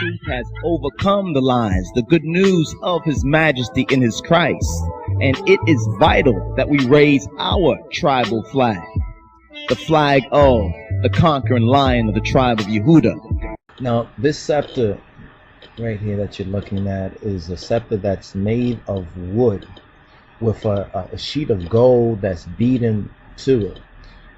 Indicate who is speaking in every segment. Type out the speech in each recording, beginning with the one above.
Speaker 1: truth has overcome the lies, the good news of His Majesty in His Christ. And it is vital that we raise our tribal flag, the flag of the conquering lion of the tribe of Yehuda. Now, this scepter right here that you're looking at is a scepter that's made of wood with a sheet of gold that's beaten to it.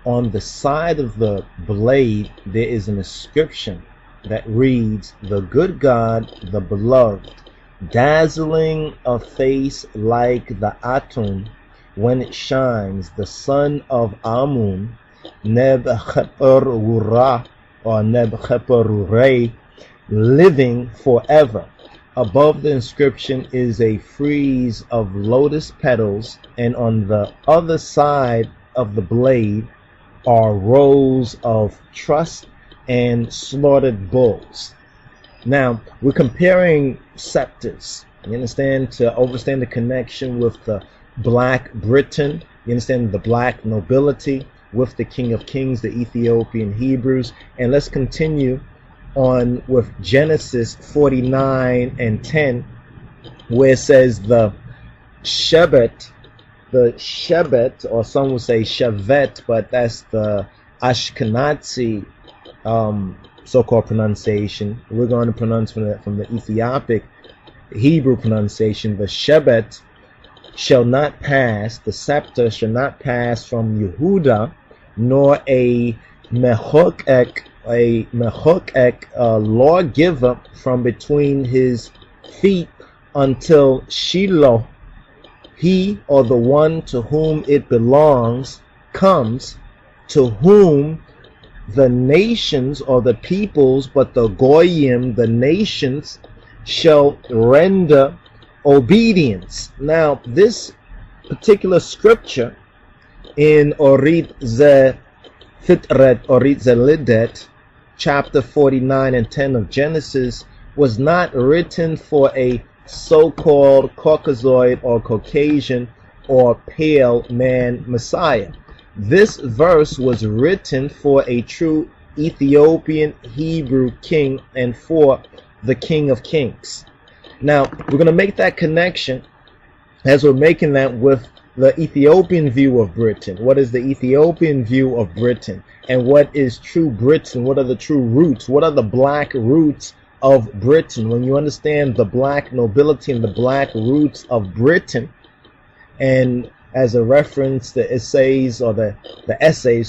Speaker 1: On the side of the blade, there is an inscription that reads, "The good God, the beloved, dazzling of face like the atom when it shines, the son of Amun, Neb Cheper Ura or Neb Cheper Ure, living forever." Above the inscription is a frieze of lotus petals, and on the other side of the blade are rows of trussed and slaughtered bulls. Now, we're comparing scepters, you understand, to understand the connection with the Black Britain, you understand the black nobility with the King of Kings, the Ethiopian Hebrews. And let's continue on with Genesis 49 and 10, where it says the Shebet, or some would say Shevet, but that's the Ashkenazi so-called pronunciation. We're going to pronounce from the Ethiopic Hebrew pronunciation. The Shebet shall not pass, the scepter shall not pass from Yehuda, nor a Mehokek, lawgiver from between his feet until Shiloh, he or the one to whom it belongs, comes, to whom the nations or the peoples, but the Goyim, the nations, shall render obedience. Now, this particular scripture in Orit Ze Fitret, Orit Ze Lidet, chapter 49 and 10 of Genesis, was not written for a so-called Caucasoid or Caucasian or pale man Messiah. This verse was written for a true Ethiopian Hebrew king and for the King of Kings. Now, we're going to make that connection as we're making that with the Ethiopian view of Britain. What is the Ethiopian view of Britain? And what is true Britain? What are the true roots? What are the black roots of Britain? When you understand the black nobility and the black roots of Britain, and as a reference, the essays or the essay,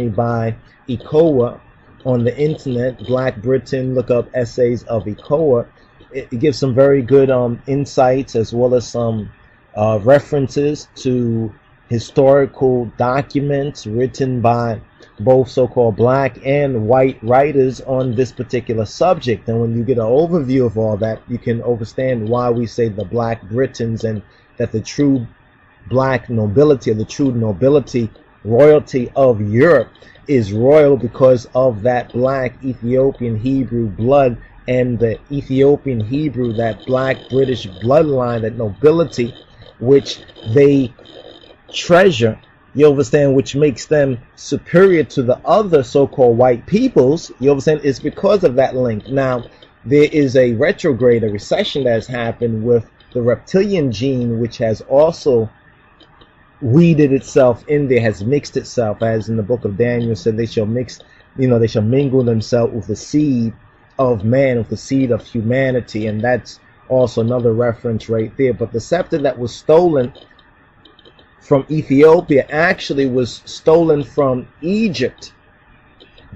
Speaker 1: by Ekoa on the internet, Black Britain, look up essays of Ekoa. It gives some very good insights, as well as some references to historical documents written by both so-called black and white writers on this particular subject. And when you get an overview of all that, you can understand why we say the Black Britons, and that the true black nobility, or the true nobility, royalty of Europe, is royal because of that black Ethiopian Hebrew blood, and the Ethiopian Hebrew, that black British bloodline, that nobility, which they treasure, you understand, which makes them superior to the other so-called white peoples, you understand, it's because of that link. Now, there is a retrograde, a recession that has happened with the reptilian gene, which has also weeded itself in there, has mixed itself, as in the book of Daniel said, they shall mix, they shall mingle themselves with the seed of man, with the seed of humanity. And that's also another reference right there. But the scepter that was stolen from Ethiopia actually was stolen from Egypt,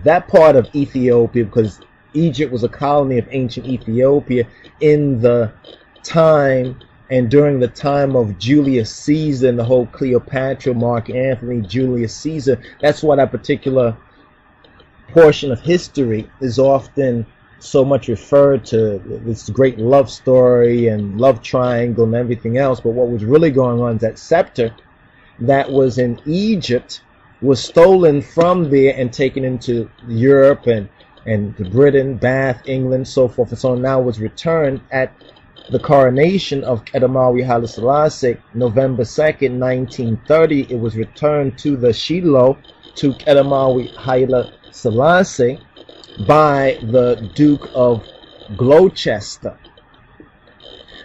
Speaker 1: that part of Ethiopia, because Egypt was a colony of ancient Ethiopia in the time and during the time of Julius Caesar and the whole Cleopatra, Mark Antony, Julius Caesar. That's why that particular portion of history is often so much referred to, this great love story and love triangle and everything else. But what was really going on is that scepter that was in Egypt was stolen from there and taken into Europe and Britain, Bath, England, so forth and so on. Now was returned at the coronation of Kedemawi Haile Selassie, November 2nd, 1930. It was returned to the Shiloh, to Kedemawi Haile Selassie, by the Duke of Gloucester.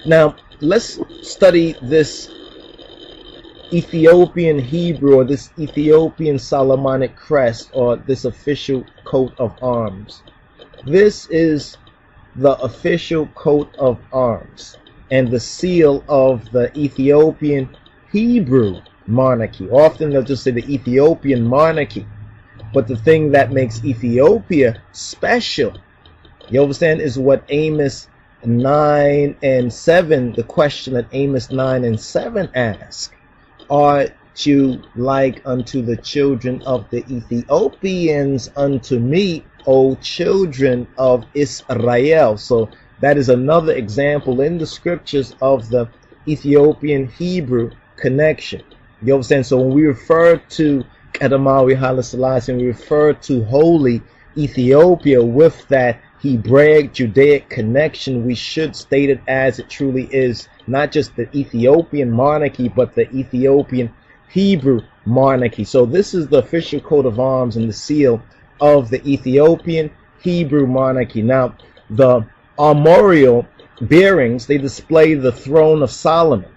Speaker 1: Now, let's study this Ethiopian Hebrew, or this Ethiopian Solomonic crest, or this official coat of arms. This is the official coat of arms and the seal of the Ethiopian Hebrew monarchy. Often they'll just say the Ethiopian monarchy. But the thing that makes Ethiopia special, you understand, is what Amos 9 and 7, the question that Amos 9 and 7 ask. Art you like unto the children of the Ethiopians unto me, O children of Israel? So that is another example in the scriptures of the Ethiopian Hebrew connection. You understand? So when we refer to Kedamawi Haile Selassie, and we refer to Holy Ethiopia with that Hebraic Judaic connection, we should state it as it truly is, not just the Ethiopian monarchy, but the Ethiopian Hebrew monarchy. So this is the official coat of arms and the seal of the Ethiopian Hebrew monarchy. Now, the armorial bearings, they display the throne of Solomon,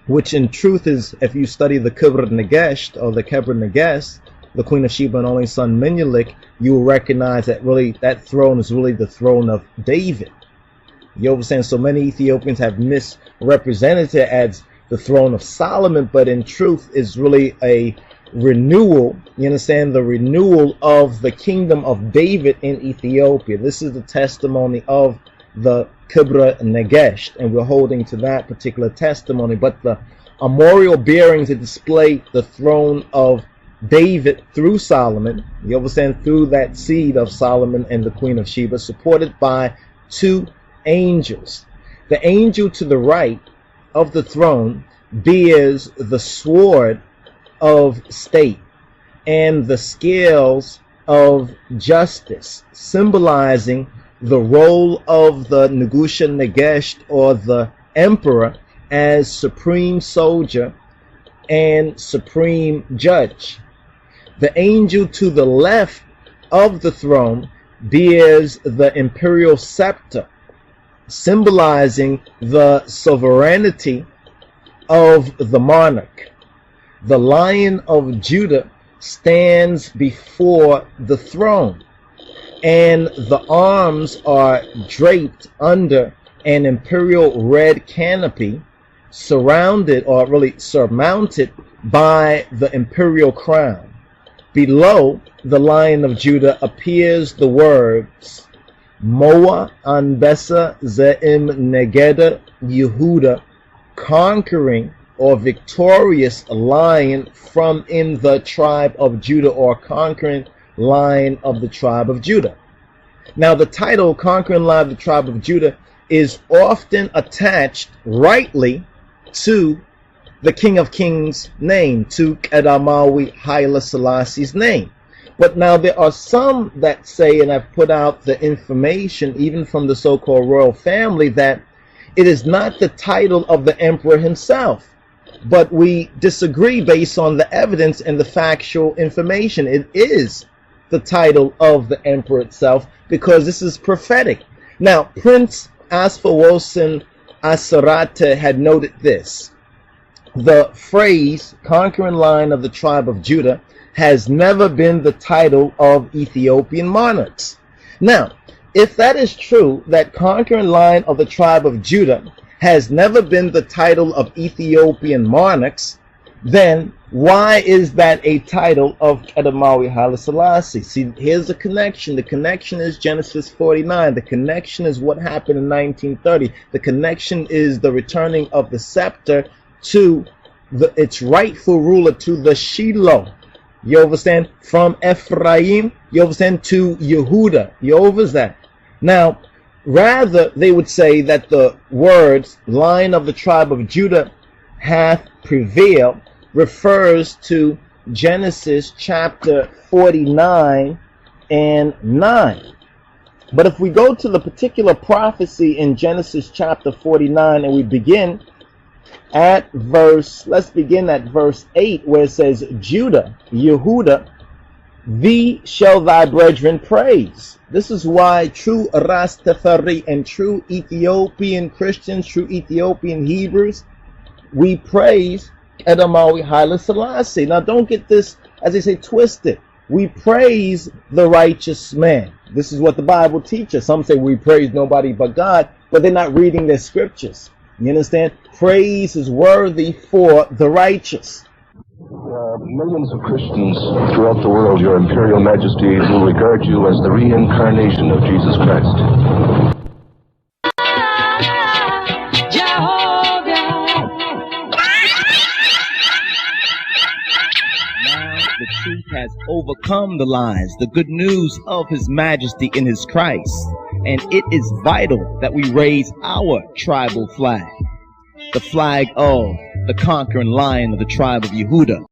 Speaker 1: which in truth is, if you study the Kibra Negesh, or the Kebra Negesh, the Queen of Sheba and only son Menelik, you will recognize that really that throne is really the throne of David. You understand? So many Ethiopians have misrepresented it as the throne of Solomon, but in truth is really a renewal. You understand? The renewal of the kingdom of David in Ethiopia. This is the testimony of the Kibra Negesh, and we're holding to that particular testimony. But the armorial bearings that display the throne of David through Solomon, you understand, through that seed of Solomon and the Queen of Sheba, supported by two angels. The angel to the right of the throne bears the sword of state and the scales of justice, symbolizing the role of the Negusha Negesh, or the emperor, as supreme soldier and supreme judge. The angel to the left of the throne bears the imperial scepter, symbolizing the sovereignty of the monarch. The Lion of Judah stands before the throne, and the arms are draped under an imperial red canopy, surrounded, or really surmounted, by the imperial crown. Below the Lion of Judah appears the words, Moa Anbesa Zeim Negeda Yehuda, conquering or victorious lion from in the tribe of Judah, or conquering Lion of the tribe of Judah. Now, the title Conquering Lion of the tribe of Judah is often attached rightly to the King of Kings' name, to Kedamawi Haile Selassie's name. But now there are some that say, and I've put out the information even from the so-called royal family, that it is not the title of the emperor himself. But we disagree based on the evidence and the factual information. It is the title of the emperor itself, because this is prophetic. Now, Prince Asfawosin Asarate had noted this: the phrase conquering Lion of the tribe of Judah has never been the title of Ethiopian monarchs. Now, if that is true, that conquering Lion of the tribe of Judah has never been the title of Ethiopian monarchs, then why is that a title of Kedamawi Haile Selassie? See, here's the connection. The connection is Genesis 49. The connection is what happened in 1930. The connection is the returning of the scepter to its rightful ruler, to the Shiloh. You understand? From Ephraim, you understand, to Yehuda. You understand? Now, rather, they would say that the words Lion of the tribe of Judah hath prevailed refers to Genesis chapter 49 and 9. But if we go to the particular prophecy in Genesis chapter 49, and we begin at let's begin at verse 8, where it says, Judah, Yehuda, thee shall thy brethren praise. This is why true Rastafari and true Ethiopian Christians, true Ethiopian Hebrews, we praise Edamawi Haile Selassie. Now don't get this, as they say, twisted. We praise the righteous man. This is what the Bible teaches. Some say we praise nobody but God, but they're not reading their scriptures. You understand? Praise is worthy for the righteous.
Speaker 2: Millions of Christians throughout the world, Your Imperial Majesty, will regard you as the reincarnation of Jesus Christ.
Speaker 1: The truth has overcome the lies, the good news of His Majesty in His Christ, and it is vital that we raise our tribal flag, the flag of the conquering lion of the tribe of Yehuda.